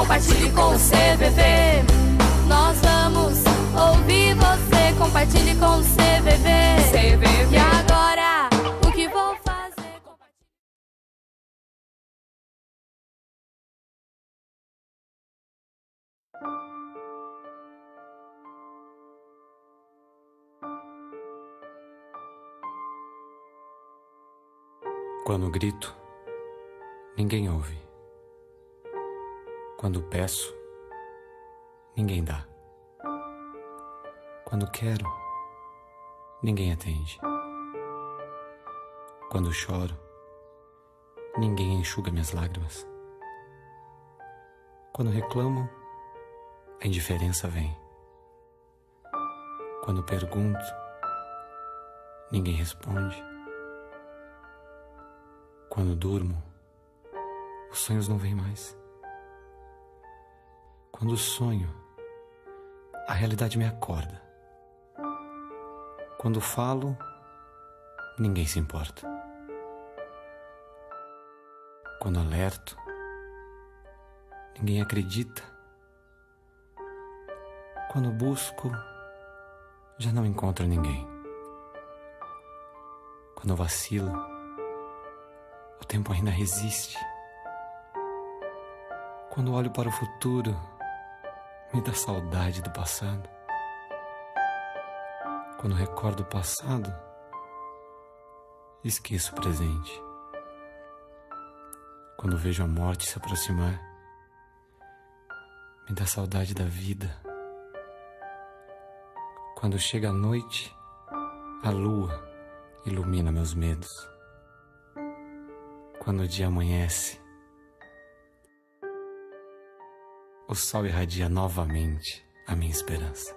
compartilhe com o CVV. Nós vamos ouvir você, compartilhe com o CVV. E agora, o que vou fazer? Quando grito, ninguém ouve. Quando peço, ninguém dá. Quando quero, ninguém atende. Quando choro, ninguém enxuga minhas lágrimas. Quando reclamo, a indiferença vem. Quando pergunto, ninguém responde. Quando durmo, os sonhos não vêm mais. Quando sonho, a realidade me acorda. Quando falo, ninguém se importa. Quando alerto, ninguém acredita. Quando busco, já não encontro ninguém. Quando vacilo, o tempo ainda resiste. Quando olho para o futuro, me dá saudade do passado. Quando recordo o passado, esqueço o presente. Quando vejo a morte se aproximar, me dá saudade da vida. Quando chega a noite, a lua ilumina meus medos. Quando o dia amanhece, o sol irradia novamente a minha esperança.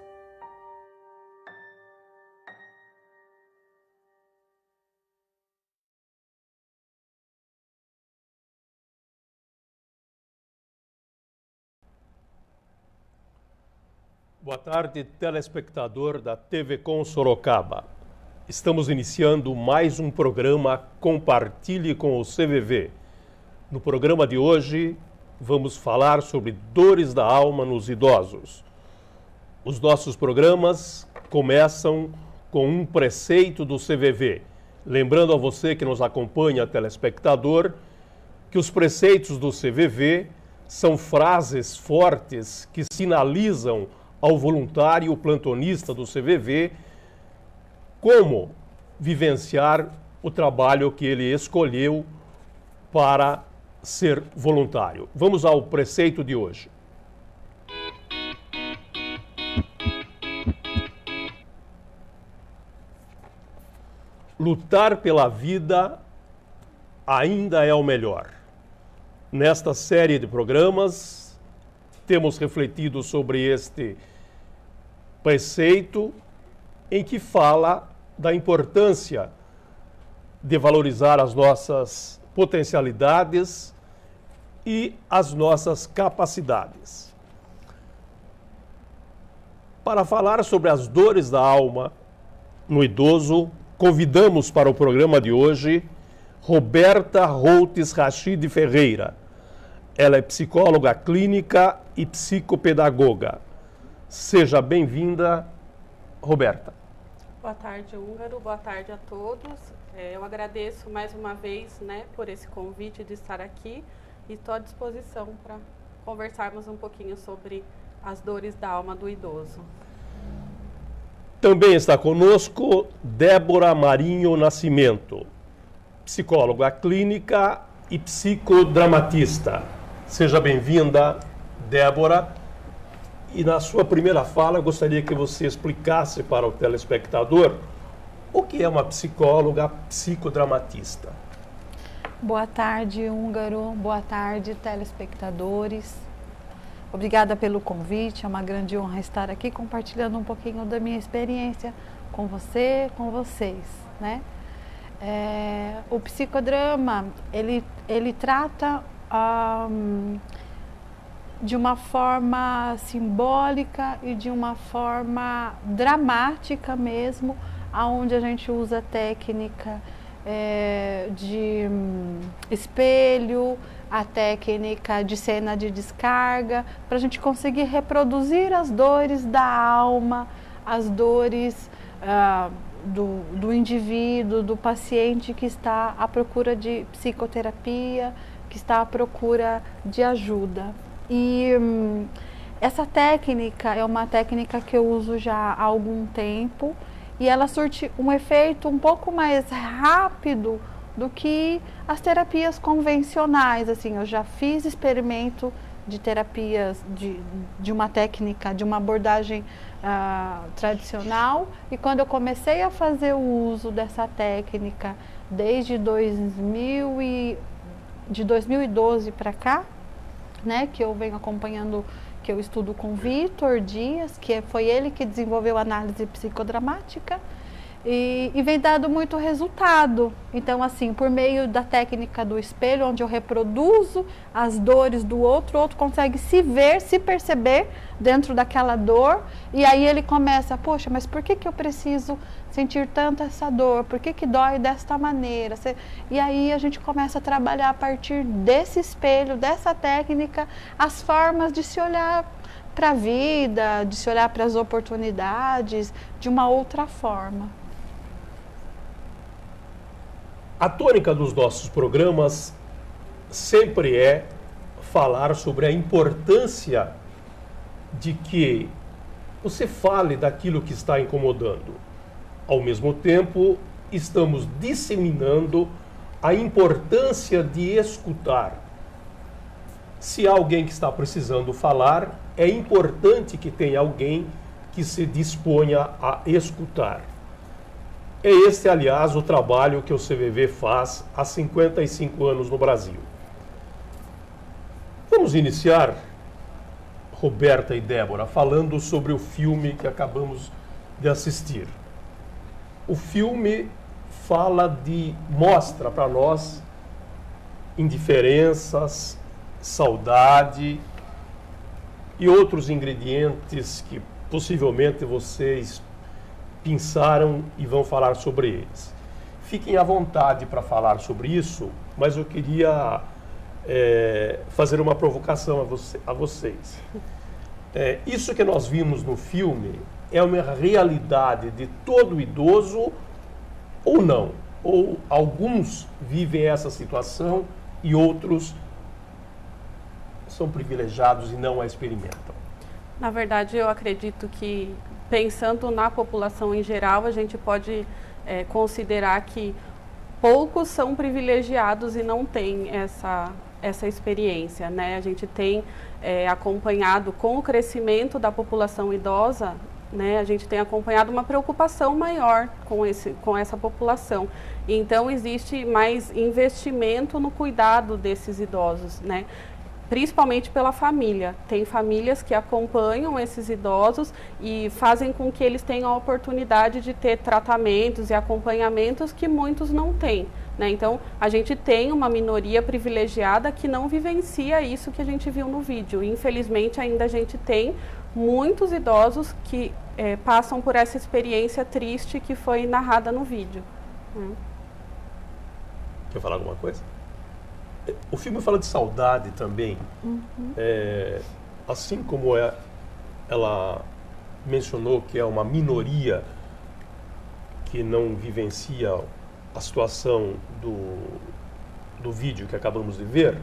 Boa tarde, telespectador da TV Com Sorocaba. Estamos iniciando mais um programa Compartilhe com o CVV. No programa de hoje, vamos falar sobre dores da alma nos idosos. Os nossos programas começam com um preceito do CVV. Lembrando a você que nos acompanha, telespectador, que os preceitos do CVV são frases fortes que sinalizam ao voluntário plantonista do CVV como vivenciar o trabalho que ele escolheu para ser voluntário. Vamos ao preceito de hoje. Lutar pela vida ainda é o melhor. Nesta série de programas, temos refletido sobre este preceito em que fala da importância de valorizar as nossas potencialidades e as nossas capacidades. Para falar sobre as dores da alma no idoso, convidamos para o programa de hoje Roberta Routes Rachid Ferreira. Ela é psicóloga clínica e psicopedagoga. Seja bem-vinda, Roberta. Boa tarde, Húngaro. Boa tarde a todos. Eu agradeço mais uma vez, por esse convite de estar aqui e estou à disposição para conversarmos um pouquinho sobre as dores da alma do idoso. Também está conosco Débora Marinho Nascimento, psicóloga clínica e psicodramatista. Seja bem-vinda, Débora. E na sua primeira fala, eu gostaria que você explicasse para o telespectador o que é uma psicóloga psicodramatista. Boa tarde, Húngaro. Boa tarde, telespectadores. Obrigada pelo convite. É uma grande honra estar aqui compartilhando um pouquinho da minha experiência com você, com vocês, O psicodrama, ele trata de uma forma simbólica e de uma forma dramática mesmo, aonde a gente usa técnica de espelho, a técnica de cena de descarga, para a gente conseguir reproduzir as dores da alma, as dores do indivíduo, do paciente que está à procura de psicoterapia, que está à procura de ajuda. E essa técnica é uma técnica que eu uso já há algum tempo e ela surte um efeito um pouco mais rápido do que as terapias convencionais. Assim, eu já fiz experimento de terapias de uma técnica, de uma abordagem tradicional, e quando eu comecei a fazer o uso dessa técnica desde 2012 para cá, né, que eu venho acompanhando, que eu estudo com Vitor Dias, que foi ele que desenvolveu a análise psicodramática, e vem dado muito resultado. Então, assim, por meio da técnica do espelho, onde eu reproduzo as dores do outro, o outro consegue se ver, se perceber dentro daquela dor, e aí ele começa, poxa, mas por que eu preciso sentir tanto essa dor? Por que dói desta maneira? E aí a gente começa a trabalhar a partir desse espelho, dessa técnica, as formas de se olhar para a vida, de se olhar para as oportunidades de uma outra forma. A tônica dos nossos programas sempre é falar sobre a importância de que você fale daquilo que está incomodando. Ao mesmo tempo, estamos disseminando a importância de escutar. Se há alguém que está precisando falar, é importante que tenha alguém que se disponha a escutar. É este, aliás, o trabalho que o CVV faz há 55 anos no Brasil. Vamos iniciar, Roberta e Débora, falando sobre o filme que acabamos de assistir. O filme mostra para nós indiferenças, saudade e outros ingredientes que possivelmente vocês pensaram e vão falar sobre eles. Fiquem à vontade para falar sobre isso, mas eu queria fazer uma provocação a vocês. Isso que nós vimos no filme é uma realidade de todo idoso ou não? Ou alguns vivem essa situação e outros são privilegiados e não a experimentam? Na verdade, eu acredito que, pensando na população em geral, a gente pode considerar que poucos são privilegiados e não têm essa experiência, né? A gente tem acompanhado, com o crescimento da população idosa, né, a gente tem acompanhado uma preocupação maior com essa população. Então, existe mais investimento no cuidado desses idosos, né? Principalmente pela família. Tem famílias que acompanham esses idosos e fazem com que eles tenham a oportunidade de ter tratamentos e acompanhamentos que muitos não têm, né? Então, a gente tem uma minoria privilegiada que não vivencia isso que a gente viu no vídeo. Infelizmente, ainda a gente tem muitos idosos que passam por essa experiência triste que foi narrada no vídeo. Quer falar alguma coisa? O filme fala de saudade também. Assim como ela mencionou que é uma minoria que não vivencia a situação do vídeo que acabamos de ver,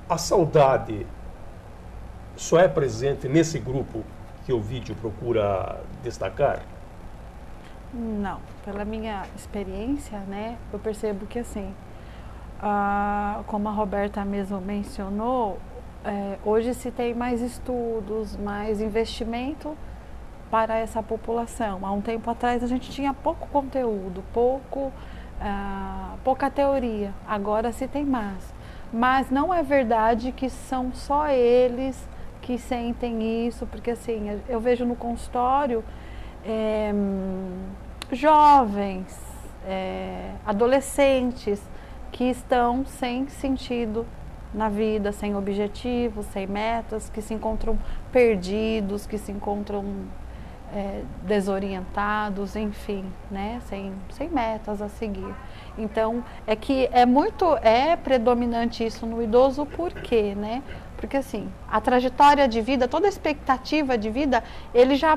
a saudade só é presente nesse grupo que o vídeo procura destacar? Não, pela minha experiência, né, eu percebo que assim, como a Roberta mesmo mencionou, hoje se tem mais estudos, mais investimento para essa população. Há um tempo atrás a gente tinha pouco conteúdo, pouca teoria, agora se tem mais. Mas não é verdade que são só eles que sentem isso, porque assim, eu vejo no consultório jovens, adolescentes que estão sem sentido na vida, sem objetivos, sem metas, que se encontram perdidos, que se encontram desorientados, enfim, né? Sem metas a seguir. Então, é predominante isso no idoso, por quê, né? Porque assim, a trajetória de vida, toda a expectativa de vida, ele já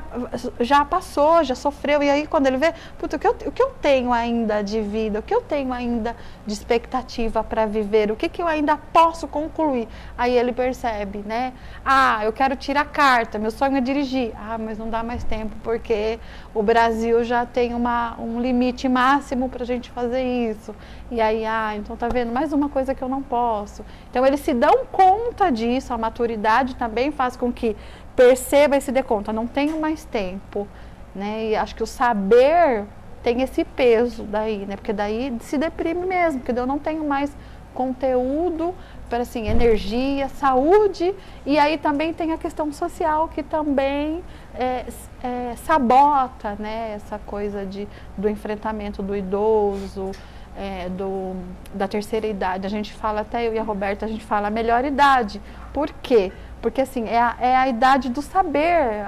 passou, já sofreu, e aí quando ele vê, puta, o que eu tenho ainda de vida, o que eu tenho ainda de expectativa para viver, o que eu ainda posso concluir, aí ele percebe, né? Ah, eu quero tirar carta, meu sonho é dirigir, mas não dá mais tempo, porque o Brasil já tem um limite máximo para a gente fazer isso, e aí, então tá vendo, mais uma coisa que eu não posso. Então eles se dão conta disso, a maturidade também faz com que perceba e se dê conta, não tenho mais tempo, né? E acho que o saber tem esse peso daí, né? Porque daí se deprime mesmo, porque eu não tenho mais conteúdo para, assim, energia, saúde, e aí também tem a questão social que também sabota, né? Essa coisa do enfrentamento do idoso, da terceira idade. A gente fala, até eu e a Roberta, a gente fala a melhor idade. Por quê? Porque assim, é a idade do saber.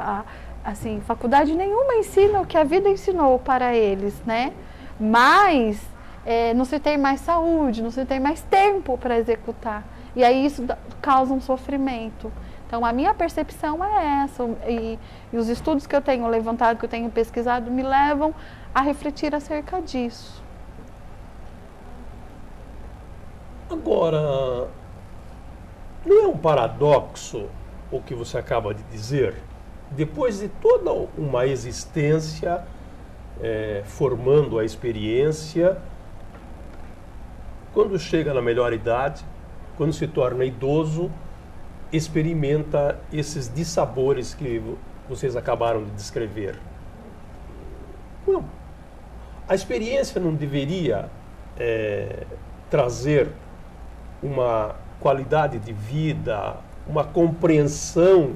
Assim, faculdade nenhuma ensina o que a vida ensinou para eles, né? Mas não se tem mais saúde, não se tem mais tempo para executar. E aí isso causa um sofrimento. Então a minha percepção é essa, e os estudos que eu tenho levantado, que eu tenho pesquisado, me levam a refletir acerca disso. Agora, não é um paradoxo o que você acaba de dizer? Depois de toda uma existência, formando a experiência, quando chega na melhor idade, quando se torna idoso, experimenta esses dissabores que vocês acabaram de descrever. Não. A experiência não deveria trazer uma qualidade de vida, uma compreensão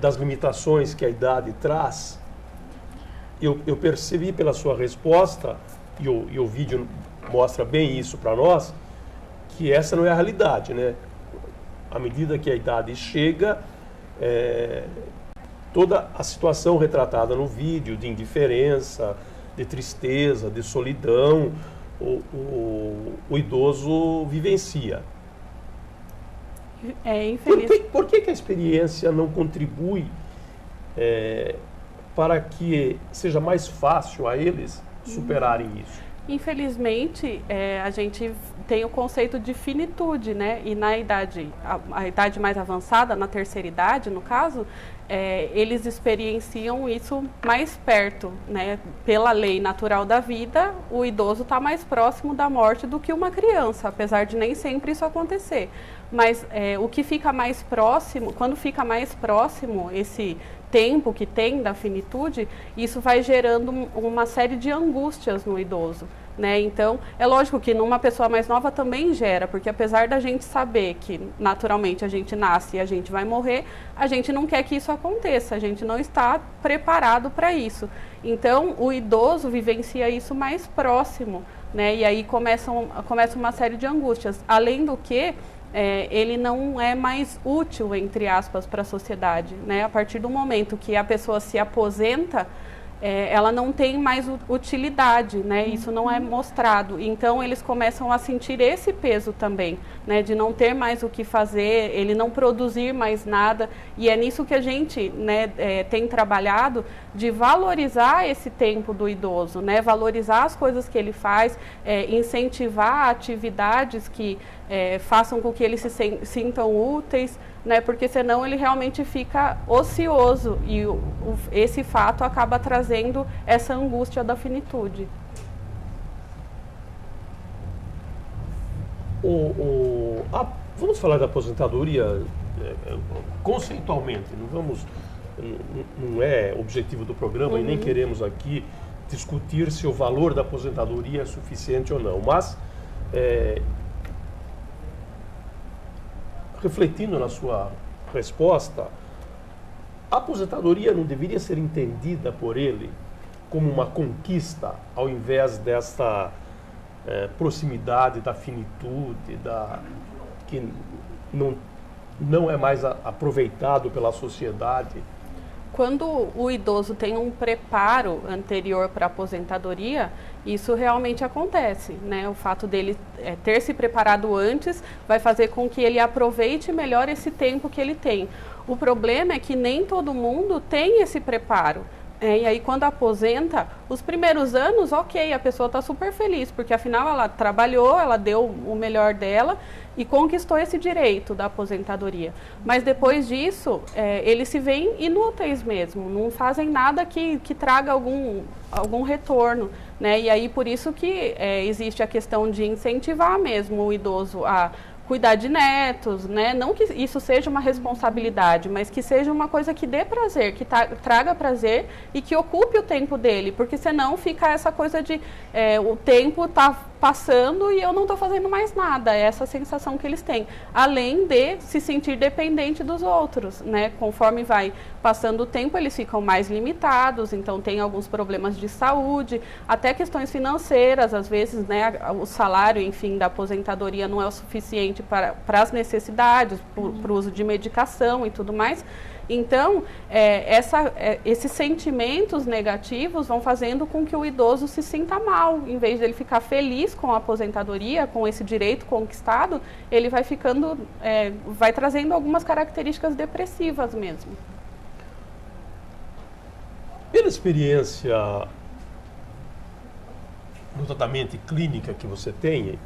das limitações que a idade traz? Eu percebi pela sua resposta, e o vídeo mostra bem isso para nós, que essa não é a realidade, né? À medida que a idade chega, toda a situação retratada no vídeo, de indiferença, de tristeza, de solidão, o idoso vivencia. Por que a experiência não contribui para que seja mais fácil a eles superarem isso? Infelizmente, a gente tem o conceito de finitude, né? E na idade, a idade mais avançada, na terceira idade, no caso, eles experienciam isso mais perto, né? Pela lei natural da vida, o idoso está mais próximo da morte do que uma criança, apesar de nem sempre isso acontecer. Mas o que fica mais próximo, quando fica mais próximo esse tempo que tem da finitude, isso vai gerando uma série de angústias no idoso, né? Então, é lógico que numa pessoa mais nova também gera, porque apesar da gente saber que naturalmente a gente nasce e a gente vai morrer, a gente não quer que isso aconteça, a gente não está preparado para isso. Então, o idoso vivencia isso mais próximo, né? E aí começa uma série de angústias. Além do que, ele não é mais útil, entre aspas, para a sociedade, né? A partir do momento que a pessoa se aposenta, ela não tem mais utilidade, né? Isso não é mostrado. Então, eles começam a sentir esse peso também, né? De não ter mais o que fazer, ele não produzir mais nada. E é nisso que a gente, né, tem trabalhado, de valorizar esse tempo do idoso, né? Valorizar as coisas que ele faz, incentivar atividades que façam com que eles se sintam úteis, né? Porque senão ele realmente fica ocioso e esse fato acaba trazendo essa angústia da finitude. Vamos falar da aposentadoria conceitualmente, não é objetivo do programa, e nem queremos aqui discutir se o valor da aposentadoria é suficiente ou não, mas refletindo na sua resposta, a aposentadoria não deveria ser entendida por ele como uma conquista, ao invés dessa proximidade da finitude, que não é mais aproveitado pela sociedade? quando o idoso tem um preparo anterior para a aposentadoria, isso realmente acontece, né? O fato dele ter se preparado antes vai fazer com que ele aproveite melhor esse tempo que ele tem. O problema é que nem todo mundo tem esse preparo. E aí quando aposenta, os primeiros anos, ok, a pessoa está super feliz, porque afinal ela trabalhou, ela deu o melhor dela e conquistou esse direito da aposentadoria. Mas depois disso, eles se veem inúteis mesmo, não fazem nada que traga algum retorno, né? E aí por isso que existe a questão de incentivar mesmo o idoso a cuidar de netos, né? Não que isso seja uma responsabilidade, mas que seja uma coisa que dê prazer, que traga prazer e que ocupe o tempo dele, porque senão fica essa coisa de o tempo tá passando e eu não estou fazendo mais nada, é essa sensação que eles têm, além de se sentir dependente dos outros, né? Conforme vai passando o tempo, eles ficam mais limitados, então tem alguns problemas de saúde, até questões financeiras, às vezes, né? O salário, enfim, da aposentadoria não é o suficiente para as necessidades, para o uso de medicação e tudo mais. Então, esses sentimentos negativos vão fazendo com que o idoso se sinta mal. Em vez de ele ficar feliz com a aposentadoria, com esse direito conquistado, ele vai ficando, vai trazendo algumas características depressivas mesmo. Pela experiência no tratamento e clínica que você tem,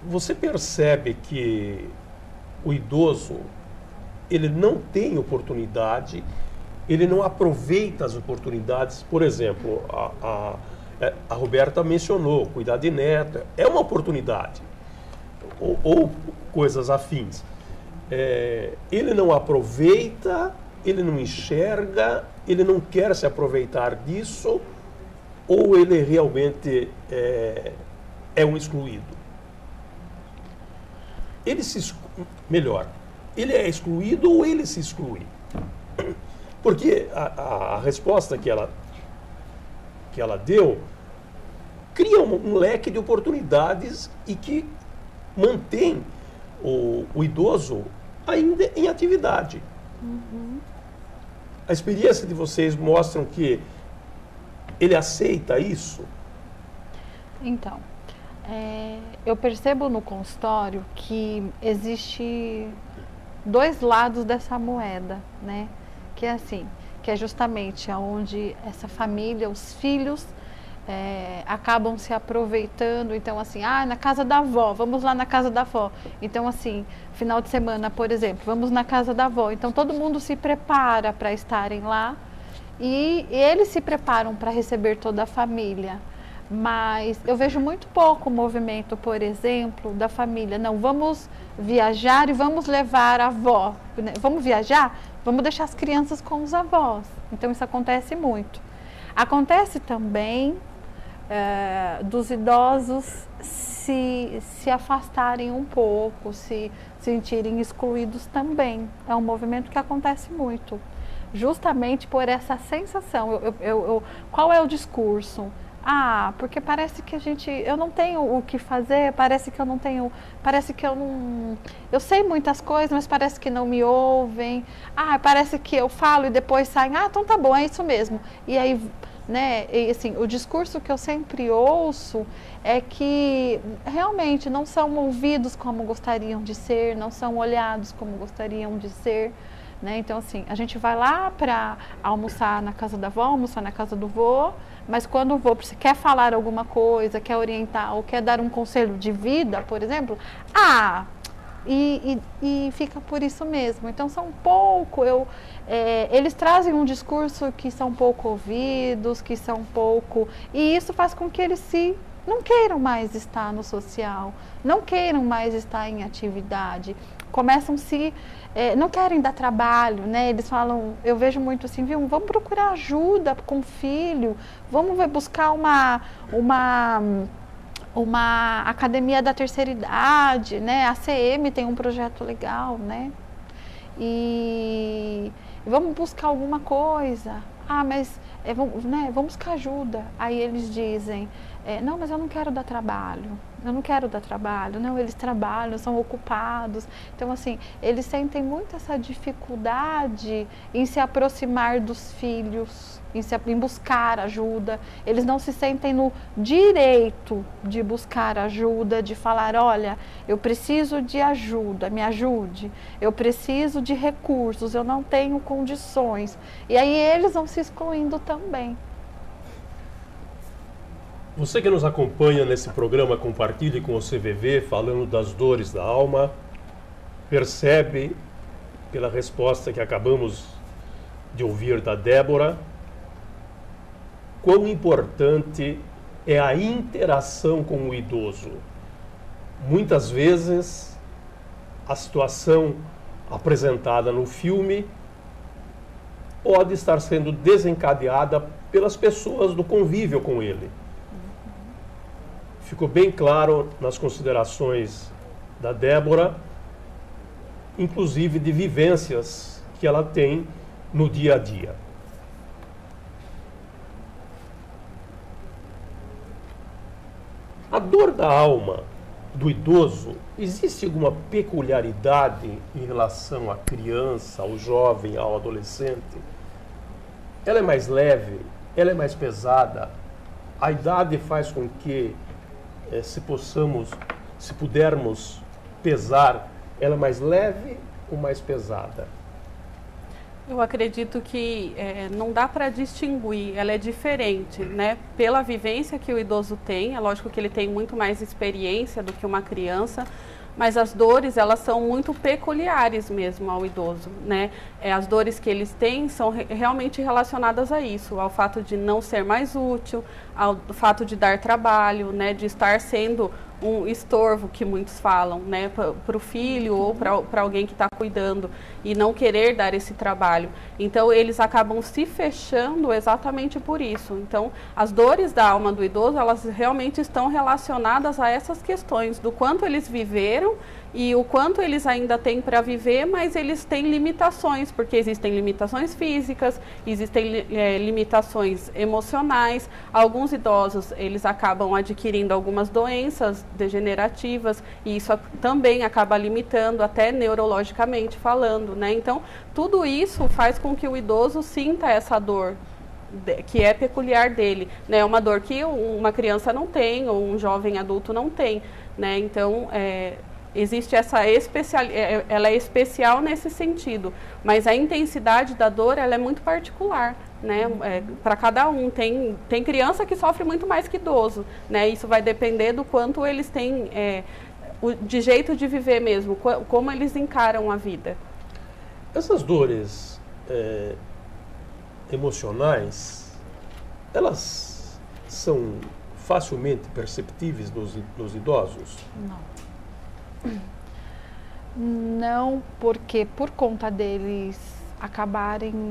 você percebe que o idoso, ele não tem oportunidade, ele não aproveita as oportunidades. Por exemplo, a Roberta mencionou, cuidar de neto, é uma oportunidade, ou coisas afins. Ele não aproveita, ele não enxerga, ele não quer se aproveitar disso, ou ele realmente é um excluído? Melhor, ele é excluído ou ele se exclui? Porque a resposta que ela deu cria um leque de oportunidades e que mantém o idoso ainda em atividade. Uhum. A experiência de vocês mostram que ele aceita isso? Então, eu percebo no consultório que existe dois lados dessa moeda, né? Que é assim, que é justamente onde essa família, os filhos, acabam se aproveitando. Então, assim, na casa da avó, vamos lá na casa da avó. Então, assim, final de semana, por exemplo, vamos na casa da avó. Então, todo mundo se prepara para estarem lá e eles se preparam para receber toda a família. Mas eu vejo muito pouco movimento, por exemplo, da família. Não, vamos viajar e vamos levar a avó. Vamos viajar? Vamos deixar as crianças com os avós. Então, isso acontece muito. Acontece também dos idosos se afastarem um pouco, se sentirem excluídos também. É um movimento que acontece muito. Justamente por essa sensação. Qual é o discurso? Porque parece que eu não tenho o que fazer, parece que eu não, eu sei muitas coisas, mas parece que não me ouvem, parece que eu falo e depois saem, então tá bom, é isso mesmo. E aí, né, e assim, o discurso que eu sempre ouço é que realmente não são ouvidos como gostariam de ser, não são olhados como gostariam de ser. Né? Então, assim, a gente vai lá para almoçar na casa da avó, almoçar na casa do vô, mas quando o vô quer falar alguma coisa, quer orientar ou quer dar um conselho de vida, por exemplo, e fica por isso mesmo. Então, são pouco, eles trazem um discurso que são pouco ouvidos, que são pouco, e isso faz com que eles não queiram mais estar no social, não queiram mais estar em atividade, começam não querem dar trabalho, né? Eles falam, eu vejo muito assim, vamos procurar ajuda com o filho, vamos buscar uma academia da terceira idade, né? A ACM tem um projeto legal, né? E vamos buscar alguma coisa. Mas vamos buscar ajuda. Aí eles dizem, não, mas eu não quero dar trabalho. eu não quero dar trabalho. Não, eles trabalham, são ocupados. Então, assim, eles sentem muito essa dificuldade em se aproximar dos filhos, em buscar ajuda. Eles não se sentem no direito de buscar ajuda, de falar, olha, eu preciso de ajuda, me ajude. Eu preciso de recursos, eu não tenho condições. E aí eles vão se excluindo também. Você que nos acompanha nesse programa Compartilhe com o CVV, falando das dores da alma, percebe, pela resposta que acabamos de ouvir da Débora, quão importante é a interação com o idoso. Muitas vezes, a situação apresentada no filme pode estar sendo desencadeada pelas pessoas do convívio com ele. Ficou bem claro nas considerações da Débora, inclusive de vivências que ela tem no dia a dia. A dor da alma do idoso, existe alguma peculiaridade em relação à criança, ao jovem, ao adolescente? Ela é mais leve? Ela é mais pesada? A idade faz com que se pudermos pesar, ela é mais leve ou mais pesada? Eu acredito que não dá para distinguir, ela é diferente, né? Pela vivência que o idoso tem, é lógico que ele tem muito mais experiência do que uma criança, mas as dores, elas são muito peculiares mesmo ao idoso, né? As dores que eles têm são realmente relacionadas a isso, ao fato de não ser mais útil, ao fato de dar trabalho, né? De estar sendo um estorvo, que muitos falam, né? Para o filho ou para alguém que está cuidando e não querer dar esse trabalho. Então, eles acabam se fechando exatamente por isso. Então, as dores da alma do idoso, elas realmente estão relacionadas a essas questões, do quanto eles viveram e o quanto eles ainda têm para viver, mas eles têm limitações, porque existem limitações físicas, existem limitações emocionais. Alguns idosos, eles acabam adquirindo algumas doenças degenerativas e isso também acaba limitando, até neurologicamente falando, né? Então, tudo isso faz com que o idoso sinta essa dor que é peculiar dele, né? Uma dor que uma criança não tem ou um jovem adulto não tem, né? Então, existe essa ela é especial nesse sentido, mas a intensidade da dor, ela é muito particular, né? Para cada um. Tem criança que sofre muito mais que idoso, né? Isso vai depender do quanto eles têm de jeito de viver mesmo, como eles encaram a vida. Essas dores emocionais, elas são facilmente perceptíveis nos idosos? Não, porque por conta deles acabarem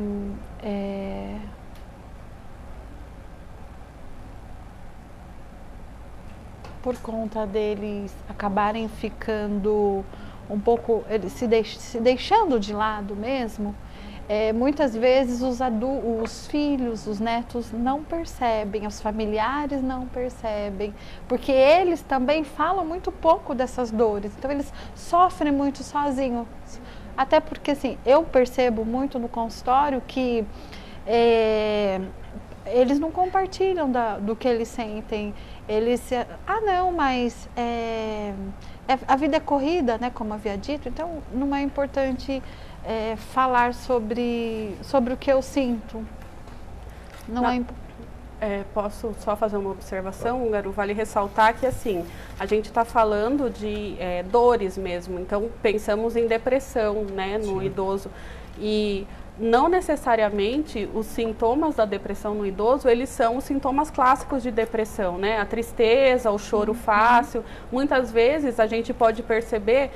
ficando um pouco, se deixando de lado mesmo, muitas vezes os filhos, os netos não percebem, os familiares não percebem, porque eles também falam muito pouco dessas dores, então eles sofrem muito sozinhos. Até porque, assim, eu percebo muito no consultório que eles não compartilham do que eles sentem. Mas a vida é corrida, né, como havia dito, então não é importante falar sobre o que eu sinto. Posso só fazer uma observação, Húngaro? Vale ressaltar que, assim, a gente está falando de dores mesmo, então pensamos em depressão, né, no Sim. idoso. E não necessariamente os sintomas da depressão no idoso, eles são os sintomas clássicos de depressão, né? A tristeza, o choro fácil. Muitas vezes a gente pode perceber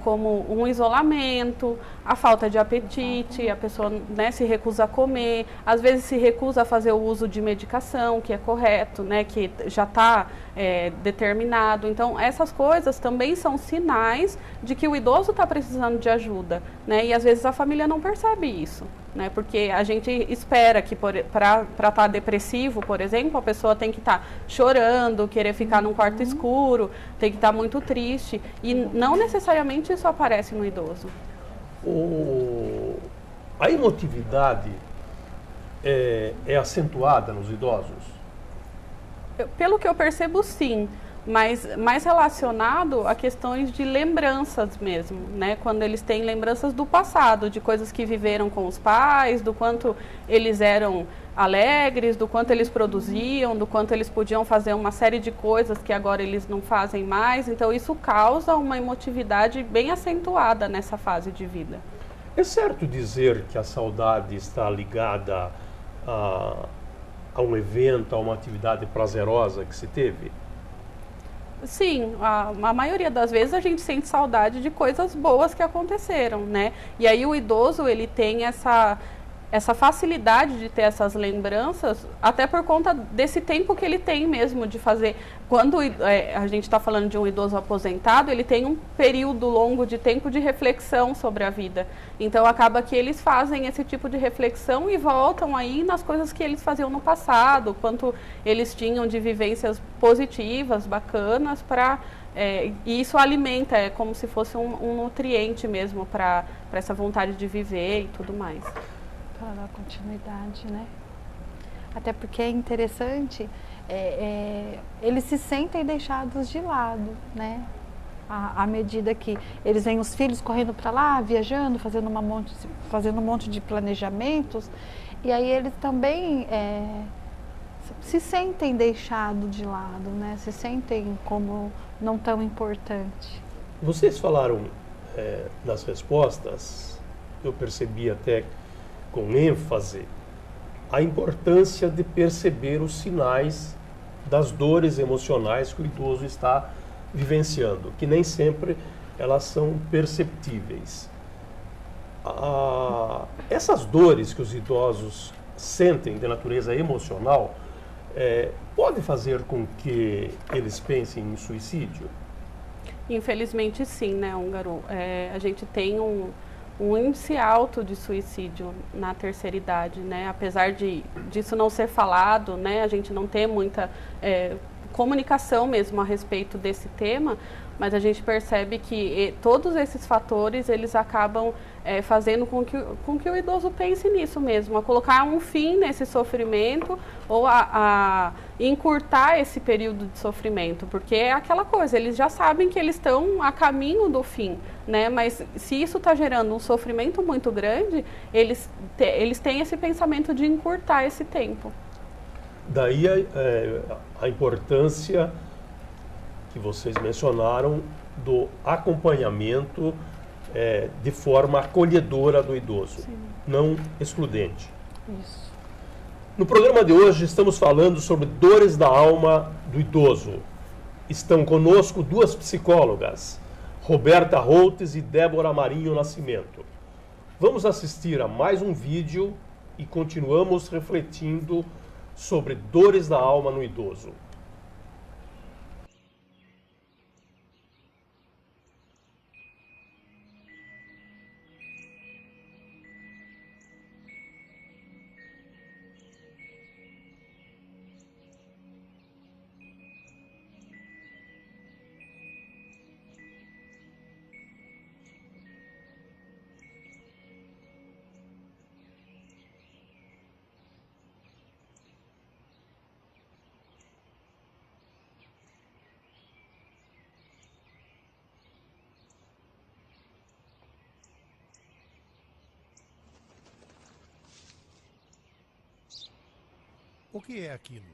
como um isolamento, a falta de apetite, a pessoa, né, se recusa a comer, às vezes se recusa a fazer o uso de medicação, que é correto, né, que já está determinado. Então, essas coisas também são sinais de que o idoso está precisando de ajuda, né? E às vezes a família não percebe isso. isso, né? Porque a gente espera que para estar depressivo, por exemplo, a pessoa tem que estar chorando, querer ficar num quarto escuro, tem que estar muito triste, e não necessariamente isso aparece no idoso. A emotividade é acentuada nos idosos? Pelo que eu percebo, sim, mas mais relacionado a questões de lembranças mesmo, né? Quando eles têm lembranças do passado, de coisas que viveram com os pais, do quanto eles eram alegres, do quanto eles produziam, do quanto eles podiam fazer uma série de coisas que agora eles não fazem mais. Então isso causa uma emotividade bem acentuada nessa fase de vida. É certo dizer que a saudade está ligada a um evento, a uma atividade prazerosa que se teve? Sim, a maioria das vezes a gente sente saudade de coisas boas que aconteceram, né? E aí o idoso, ele tem essa facilidade de ter essas lembranças, até por conta desse tempo que ele tem mesmo de fazer. Quando a gente está falando de um idoso aposentado, ele tem um período longo de tempo de reflexão sobre a vida. Então acaba que eles fazem esse tipo de reflexão e voltam aí nas coisas que eles faziam no passado, quanto eles tinham de vivências positivas, bacanas, e isso alimenta, é como se fosse um nutriente mesmo para essa vontade de viver e tudo mais. Para dar continuidade, né? Até porque é interessante, eles se sentem deixados de lado, né? À medida que eles veem os filhos correndo para lá, viajando, fazendo um monte de planejamentos, e aí eles também se sentem deixados de lado, né? Se sentem como não tão importante. Vocês falaram nas respostas, eu percebi até com ênfase, a importância de perceber os sinais das dores emocionais que o idoso está vivenciando, que nem sempre elas são perceptíveis. Essas dores que os idosos sentem de natureza emocional pode fazer com que eles pensem em suicídio? Infelizmente sim, né, Húngaro? A gente tem um índice alto de suicídio na terceira idade, né? Apesar disso não ser falado, né? A gente não ter muita comunicação mesmo a respeito desse tema, mas a gente percebe que todos esses fatores, eles acabam fazendo com que o idoso pense nisso mesmo, a colocar um fim nesse sofrimento ou a encurtar esse período de sofrimento, porque é aquela coisa, eles já sabem que eles estão a caminho do fim, né? Mas se isso está gerando um sofrimento muito grande, eles têm esse pensamento de encurtar esse tempo. Daí a importância que vocês mencionaram do acompanhamento de forma acolhedora do idoso, sim, não excludente. Isso. No programa de hoje estamos falando sobre dores da alma do idoso. Estão conosco duas psicólogas, Roberta Holtes e Débora Marinho Nascimento. Vamos assistir a mais um vídeo e continuamos refletindo sobre dores da alma no idoso. O que é aquilo?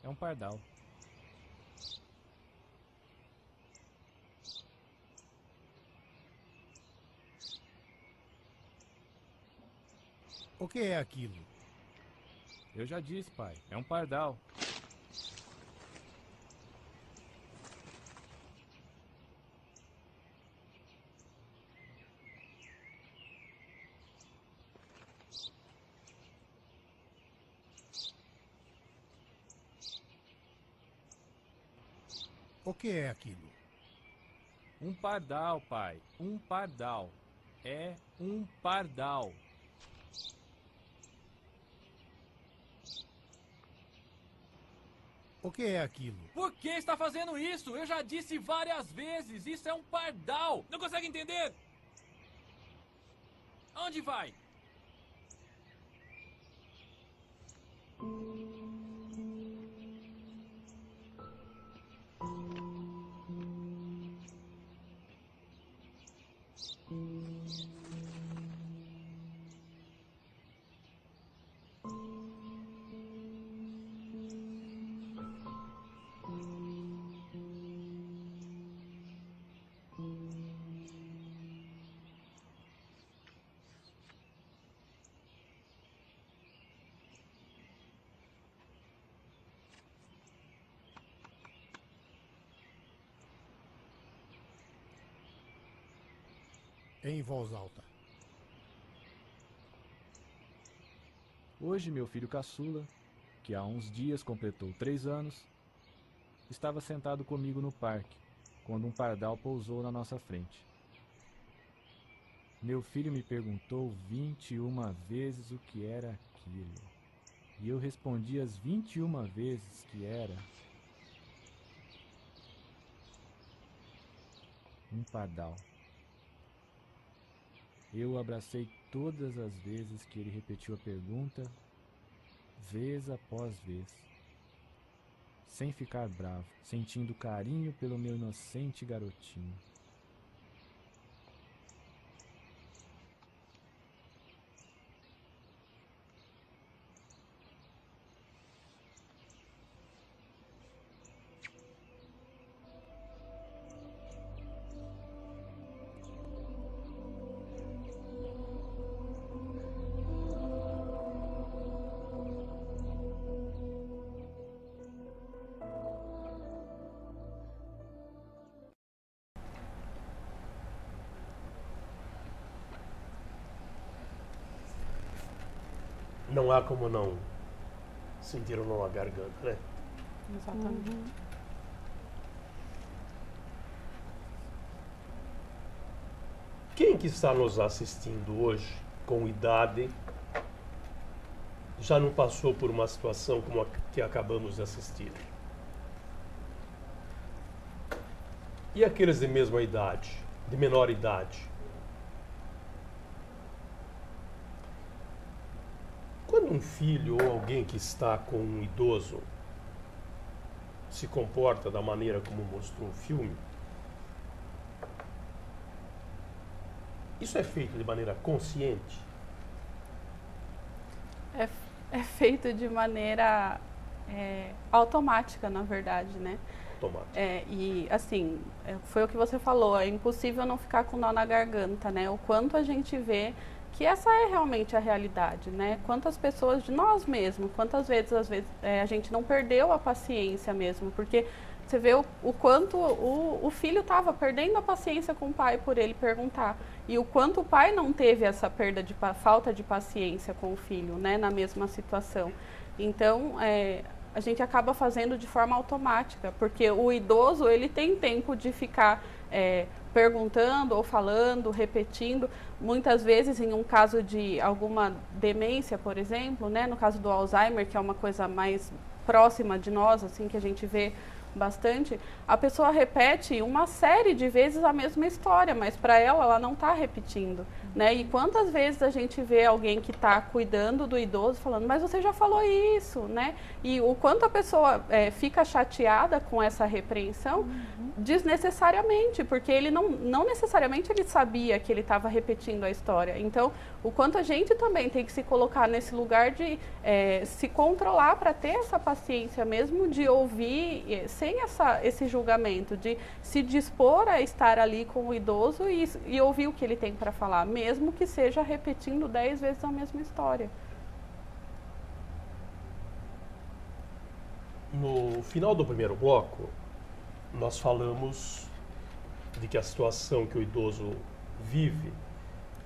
É um pardal. O que é aquilo? Eu já disse, pai. É um pardal. O que é aquilo? Um pardal, pai. Um pardal. É um pardal. O que é aquilo? Por que está fazendo isso? Eu já disse várias vezes. Isso é um pardal. Não consegue entender? Onde vai? Em voz alta. Hoje meu filho caçula, que há uns dias completou 3 anos, estava sentado comigo no parque, quando um pardal pousou na nossa frente. Meu filho me perguntou 21 vezes o que era aquilo, e eu respondi as 21 vezes que era um pardal. Eu o abracei todas as vezes que ele repetiu a pergunta, vez após vez, sem ficar bravo, sentindo carinho pelo meu inocente garotinho. Não há como não sentir o nó na garganta, né? Exatamente. Quem que está nos assistindo hoje, com idade, já não passou por uma situação como a que acabamos de assistir? E aqueles de mesma idade, de menor idade? Quando um filho ou alguém que está com um idoso se comporta da maneira como mostrou o filme, isso é feito de maneira consciente? É feito de maneira automática, na verdade, né? Automático. E assim, foi o que você falou, é impossível não ficar com nó na garganta, né? O quanto a gente vê que essa é realmente a realidade, né? Quantas pessoas de nós mesmos, quantas vezes, às vezes, a gente não perdeu a paciência mesmo, porque você vê o quanto o filho estava perdendo a paciência com o pai por ele perguntar, e o quanto o pai não teve essa falta de paciência com o filho, né? Na mesma situação. Então, a gente acaba fazendo de forma automática, porque o idoso, ele tem tempo de ficar perguntando ou falando, repetindo, muitas vezes em um caso de alguma demência, por exemplo, né, no caso do Alzheimer, que é uma coisa mais próxima de nós, assim, que a gente vê bastante, a pessoa repete uma série de vezes a mesma história, mas para ela não está repetindo, né? E quantas vezes a gente vê alguém que está cuidando do idoso falando, mas você já falou isso, né? E o quanto a pessoa fica chateada com essa repreensão desnecessariamente, porque ele não necessariamente ele sabia que ele estava repetindo a história. Então, o quanto a gente também tem que se colocar nesse lugar de se controlar para ter essa paciência mesmo de ouvir sem esse julgamento, de se dispor a estar ali com o idoso e ouvir o que ele tem para falar, mesmo que seja repetindo 10 vezes a mesma história. No final do primeiro bloco, nós falamos de que a situação que o idoso vive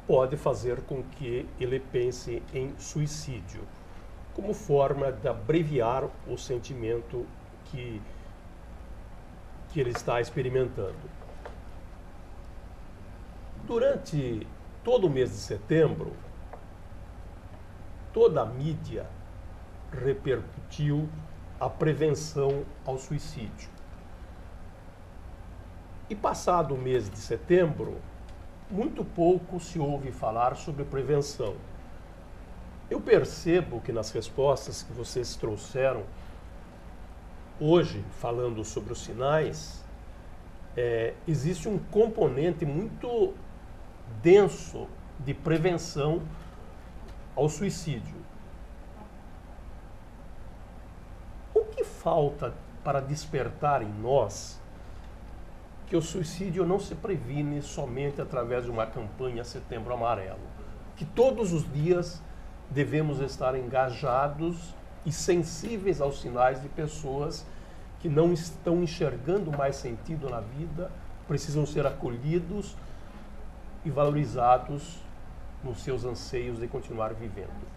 pode fazer com que ele pense em suicídio, como forma de abreviar o sentimento que ele está experimentando. Durante todo o mês de setembro, toda a mídia repercutiu a prevenção ao suicídio. E passado o mês de setembro, muito pouco se ouve falar sobre prevenção. Eu percebo que nas respostas que vocês trouxeram, hoje, falando sobre os sinais, existe um componente muito denso de prevenção ao suicídio. O que falta para despertar em nós que o suicídio não se previne somente através de uma campanha Setembro Amarelo? Que todos os dias devemos estar engajados e sensíveis aos sinais de pessoas que não estão enxergando mais sentido na vida, precisam ser acolhidos e valorizados nos seus anseios de continuar vivendo.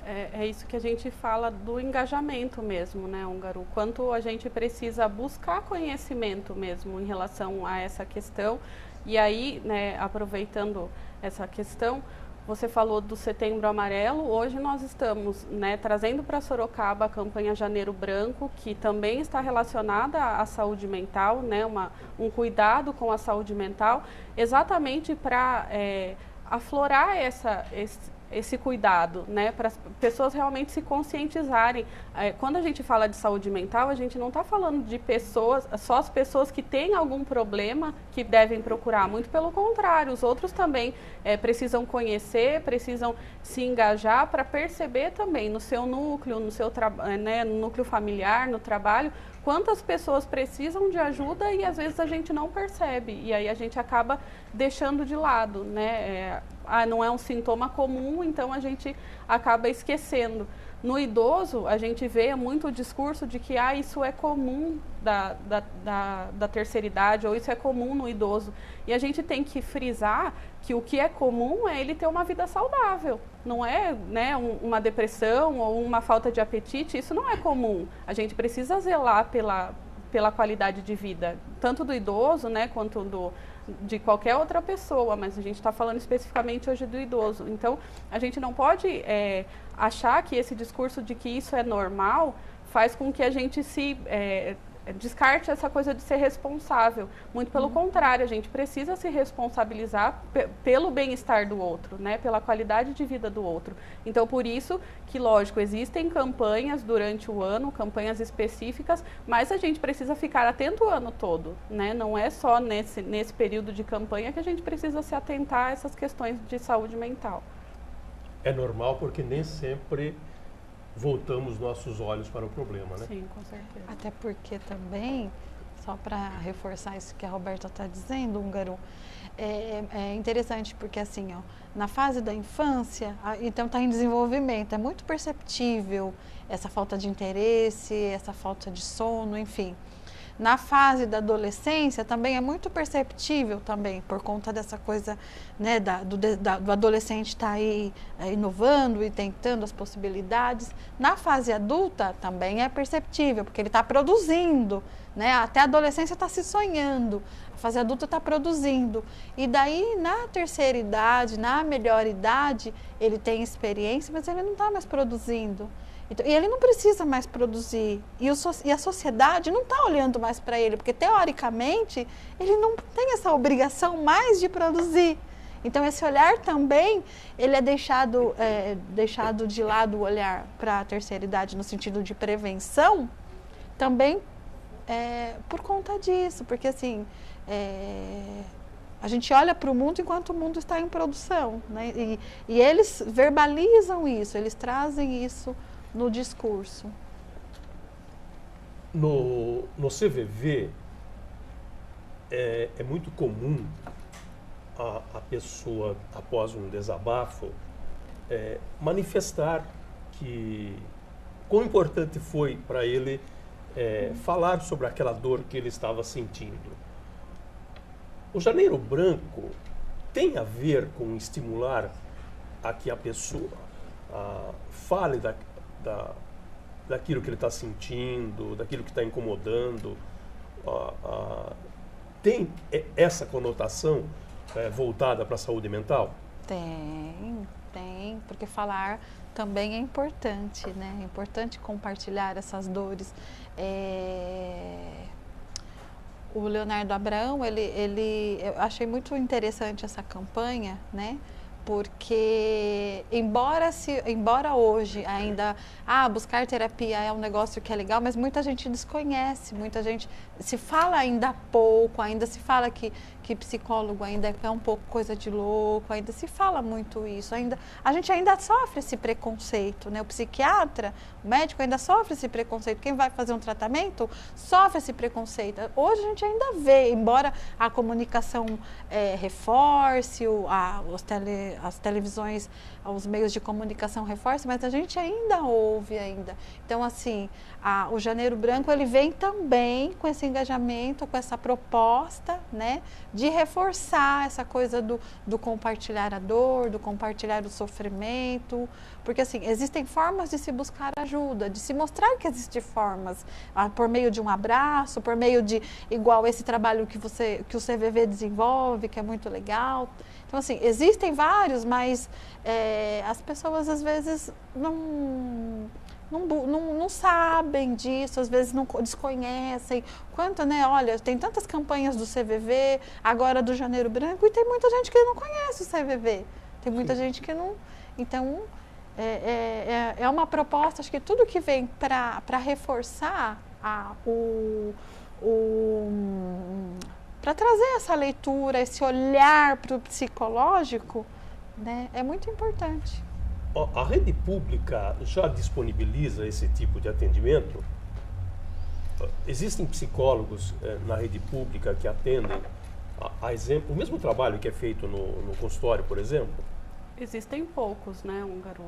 É isso que a gente fala do engajamento mesmo, né, Húngaro? Quanto a gente precisa buscar conhecimento mesmo em relação a essa questão. E aí, né, aproveitando essa questão, você falou do Setembro Amarelo. Hoje nós estamos, né, trazendo para Sorocaba a campanha Janeiro Branco, que também está relacionada à saúde mental, né, um cuidado com a saúde mental, exatamente para aflorar esse cuidado, né, para as pessoas realmente se conscientizarem. Quando a gente fala de saúde mental, a gente não está falando de pessoas, só as pessoas que têm algum problema que devem procurar, muito pelo contrário, os outros também precisam conhecer, precisam se engajar para perceber também no seu núcleo, no seu né, no núcleo familiar, no trabalho, quantas pessoas precisam de ajuda e às vezes a gente não percebe, e aí a gente acaba deixando de lado, né? Não é um sintoma comum, então a gente acaba esquecendo. No idoso, a gente vê muito o discurso de que isso é comum da terceira idade, ou isso é comum no idoso. E a gente tem que frisar que o que é comum é ele ter uma vida saudável. Não é, né, uma depressão ou uma falta de apetite, isso não é comum. A gente precisa zelar pela qualidade de vida, tanto do idoso, né, quanto de qualquer outra pessoa, mas a gente está falando especificamente hoje do idoso. Então, a gente não pode achar que esse discurso de que isso é normal faz com que a gente se descarte essa coisa de ser responsável. Muito pelo contrário, a gente precisa se responsabilizar pelo bem-estar do outro, né? Pela qualidade de vida do outro. Então, por isso que, lógico, existem campanhas durante o ano, campanhas específicas, mas a gente precisa ficar atento o ano todo, né? Não é só nesse período de campanha que a gente precisa se atentar a essas questões de saúde mental. É normal porque nem sempre voltamos nossos olhos para o problema, né? Sim, com certeza. Até porque também, só para reforçar isso que a Roberta está dizendo, Húngaro, é interessante porque assim, na fase da infância, então está em desenvolvimento, é muito perceptível essa falta de interesse, essa falta de sono, enfim. Na fase da adolescência também é muito perceptível também, por conta dessa coisa, né, do adolescente estar aí inovando e tentando as possibilidades. Na fase adulta também é perceptível, porque ele está produzindo, né? Até a adolescência está se sonhando, a fase adulta está produzindo. E daí, na terceira idade, na melhor idade, ele tem experiência, mas ele não está mais produzindo. Então, e ele não precisa mais produzir, e a sociedade não está olhando mais para ele, porque teoricamente ele não tem essa obrigação mais de produzir. Então esse olhar também, ele é deixado de lado, o olhar para a terceira idade no sentido de prevenção, também por conta disso, porque assim, a gente olha para o mundo enquanto o mundo está em produção, né? E eles verbalizam isso, eles trazem isso no discurso. No CVV, é muito comum a pessoa, após um desabafo, manifestar que quão importante foi para ele falar sobre aquela dor que ele estava sentindo. O Janeiro Branco tem a ver com estimular a que a pessoa fale daquilo que ele está sentindo, daquilo que está incomodando. Tem essa conotação, voltada para a saúde mental? Tem, porque falar também é importante, né? É importante compartilhar essas dores. O Leonardo Abraão, eu achei muito interessante essa campanha, né? Porque embora hoje ainda buscar terapia é um negócio que é legal, mas muita gente desconhece, muita gente se fala ainda pouco, ainda se fala que psicólogo ainda é um pouco coisa de louco, ainda se fala muito isso, a gente ainda sofre esse preconceito, né? O psiquiatra, o médico ainda sofre esse preconceito, quem vai fazer um tratamento sofre esse preconceito. Hoje a gente ainda vê, embora a comunicação reforce, as televisões, os meios de comunicação reforcem, mas a gente ainda ouve ainda. Então, assim, o Janeiro Branco, ele vem também com esse engajamento, com essa proposta, né, de reforçar essa coisa do compartilhar a dor, do compartilhar o sofrimento, porque, assim, existem formas de se buscar ajuda, de se mostrar que existem formas, por meio de um abraço, por meio de, igual esse trabalho que o CVV desenvolve, que é muito legal. Então, assim, existem vários, mas as pessoas, às vezes, não sabem disso, às vezes não desconhecem. Quanto, né? Olha, tem tantas campanhas do CVV, agora do Janeiro Branco, e tem muita gente que não conhece o CVV. Tem muita gente que não... Então, é uma proposta, acho que tudo que vem para reforçar para trazer essa leitura, esse olhar para o psicológico, né, é muito importante. A rede pública já disponibiliza esse tipo de atendimento? Existem psicólogos na rede pública que atendem, a exemplo, o mesmo trabalho que é feito no consultório, por exemplo? Existem poucos, né, Húngaro?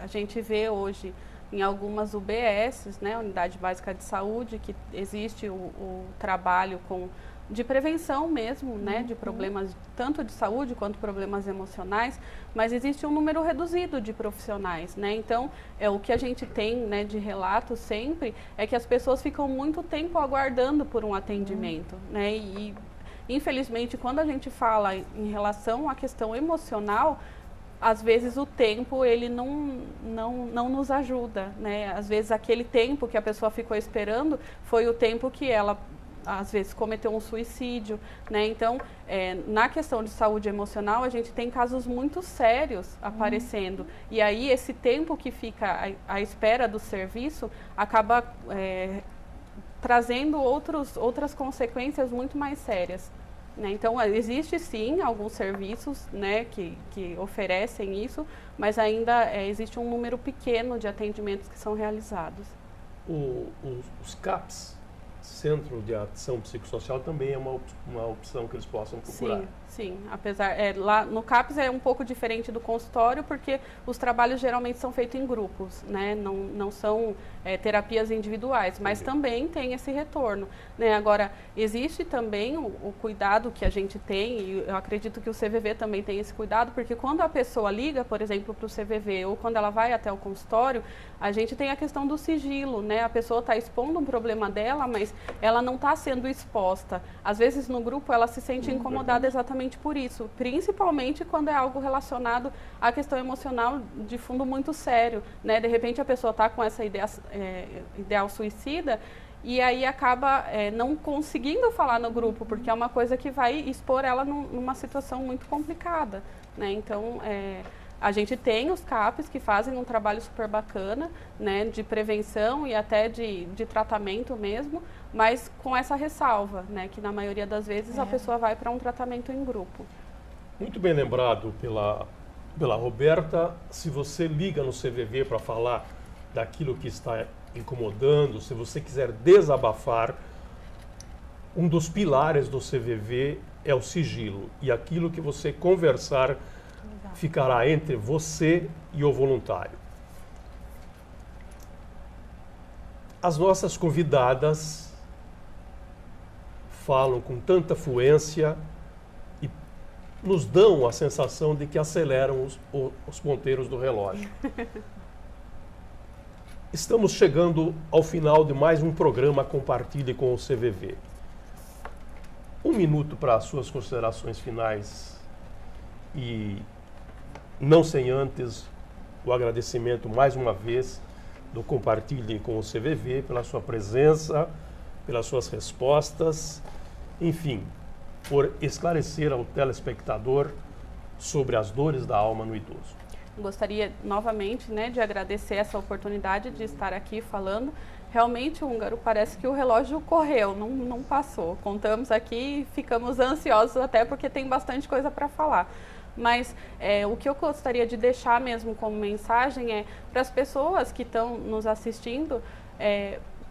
A gente vê hoje em algumas UBSs, né, Unidade Básica de Saúde, que existe o trabalho de prevenção mesmo, né, de problemas tanto de saúde quanto problemas emocionais, mas existe um número reduzido de profissionais, né? Então, o que a gente tem, né, de relato sempre é que as pessoas ficam muito tempo aguardando por um atendimento, né? E infelizmente, quando a gente fala em relação à questão emocional, às vezes o tempo ele não nos ajuda, né? Às vezes aquele tempo que a pessoa ficou esperando foi o tempo que ela às vezes cometeu um suicídio, né? Então, na questão de saúde emocional, a gente tem casos muito sérios aparecendo. E aí, esse tempo que fica à espera do serviço acaba trazendo outras consequências muito mais sérias, né? Então, existe sim alguns serviços, né, que oferecem isso, mas ainda existe um número pequeno de atendimentos que são realizados. Os CAPs, Centro de Ação Psicossocial, também é uma opção que eles possam procurar. Sim. Apesar, lá no CAPS é um pouco diferente do consultório, porque os trabalhos geralmente são feitos em grupos, né? Não são terapias individuais, mas também tem esse retorno, né? Agora, existe também o cuidado que a gente tem, e eu acredito que o CVV também tem esse cuidado, porque quando a pessoa liga, por exemplo, para o CVV, ou quando ela vai até o consultório, a gente tem a questão do sigilo, né? A pessoa está expondo um problema dela, mas ela não está sendo exposta. Às vezes, no grupo, ela se sente incomodada exatamente por isso, principalmente quando é algo relacionado à questão emocional de fundo muito sério, né? De repente a pessoa está com essa ideal suicida e aí acaba não conseguindo falar no grupo, porque é uma coisa que vai expor ela numa situação muito complicada, né? Então, a gente tem os CAPs que fazem um trabalho super bacana, né, de prevenção e até de tratamento mesmo, mas com essa ressalva, né, que na maioria das vezes a pessoa vai para um tratamento em grupo. Muito bem lembrado pela Roberta. Se você liga no CVV para falar daquilo que está incomodando, se você quiser desabafar, um dos pilares do CVV é o sigilo, e aquilo que você conversar ficará entre você e o voluntário. As nossas convidadas falam com tanta fluência e nos dão a sensação de que aceleram os ponteiros do relógio. Estamos chegando ao final de mais um programa Compartilhe com o CVV. Um minuto para as suas considerações finais e não sem antes o agradecimento mais uma vez do Compartilhe com o CVV pela sua presença, pelas suas respostas, enfim, por esclarecer ao telespectador sobre as dores da alma no idoso. Gostaria novamente, né, de agradecer essa oportunidade de estar aqui falando. Realmente, Húngaro, parece que o relógio correu, não passou. Contamos aqui e ficamos ansiosos até porque tem bastante coisa para falar. Mas o que eu gostaria de deixar mesmo como mensagem é para as pessoas que estão nos assistindo,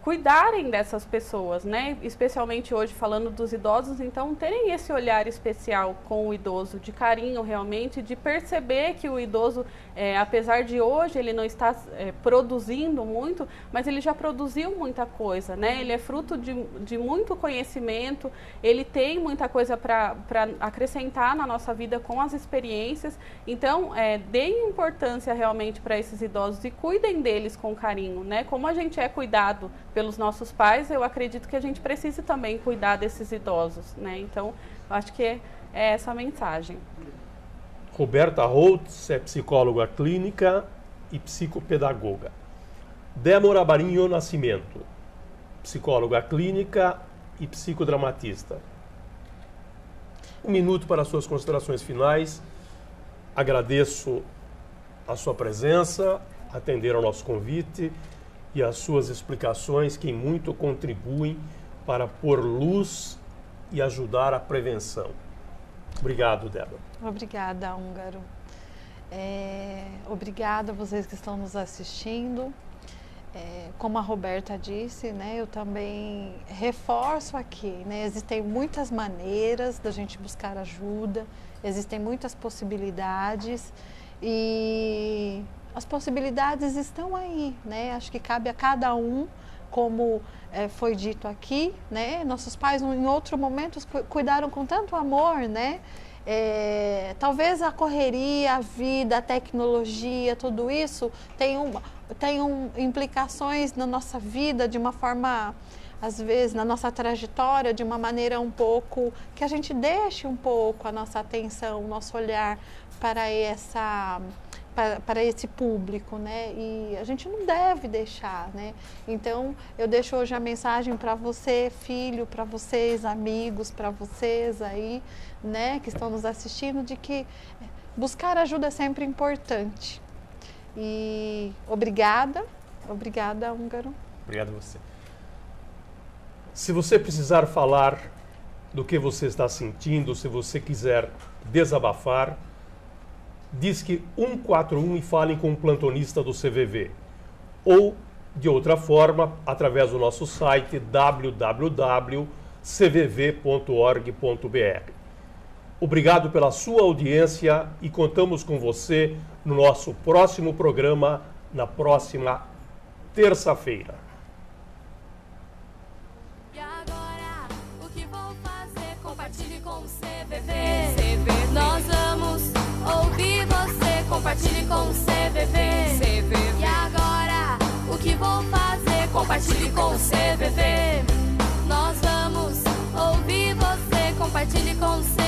cuidarem dessas pessoas, né? Especialmente hoje falando dos idosos, então terem esse olhar especial com o idoso, de carinho realmente, de perceber que o idoso, apesar de hoje ele não estar produzindo muito, mas ele já produziu muita coisa, né? Ele é fruto de muito conhecimento, ele tem muita coisa para acrescentar na nossa vida com as experiências, então deem importância realmente para esses idosos e cuidem deles com carinho, né? Como a gente é cuidado pelos nossos pais, eu acredito que a gente precisa também cuidar desses idosos, né? Então, acho que é essa a mensagem. Roberta Holtz é psicóloga clínica e psicopedagoga. Débora Barinho Nascimento, psicóloga clínica e psicodramatista. Um minuto para as suas considerações finais. Agradeço a sua presença, atender ao nosso convite e as suas explicações que muito contribuem para pôr luz e ajudar a prevenção. Obrigado, Débora. Obrigada, Húngaro. Obrigada a vocês que estão nos assistindo. Como a Roberta disse, né, eu também reforço aqui, né, existem muitas maneiras da gente buscar ajuda, existem muitas possibilidades e as possibilidades estão aí, né? Acho que cabe a cada um, como foi dito aqui, né? Nossos pais em outros momentos cuidaram com tanto amor, né? Talvez a correria, a vida, a tecnologia, tudo isso tenham implicações na nossa vida de uma forma, às vezes, na nossa trajetória, de uma maneira um pouco, que a gente deixe um pouco a nossa atenção, o nosso olhar para esse público, né? E a gente não deve deixar, né? Então, eu deixo hoje a mensagem para você, filho, para vocês, amigos, para vocês aí, né, que estão nos assistindo, de que buscar ajuda é sempre importante. E obrigada, Húngaro. Obrigado a você. Se você precisar falar do que você está sentindo, se você quiser desabafar, Disque 141 e falem com um plantonista do CVV. Ou, de outra forma, através do nosso site www.cvv.org.br. Obrigado pela sua audiência e contamos com você no nosso próximo programa, na próxima terça-feira. E agora, o que vou fazer? Compartilhe com o CVV. Nós vamos ouvir você, compartilhe com o CVV. E agora, o que vou fazer? Compartilhe com o CVV. Nós vamos ouvir você, compartilhe com o CVV.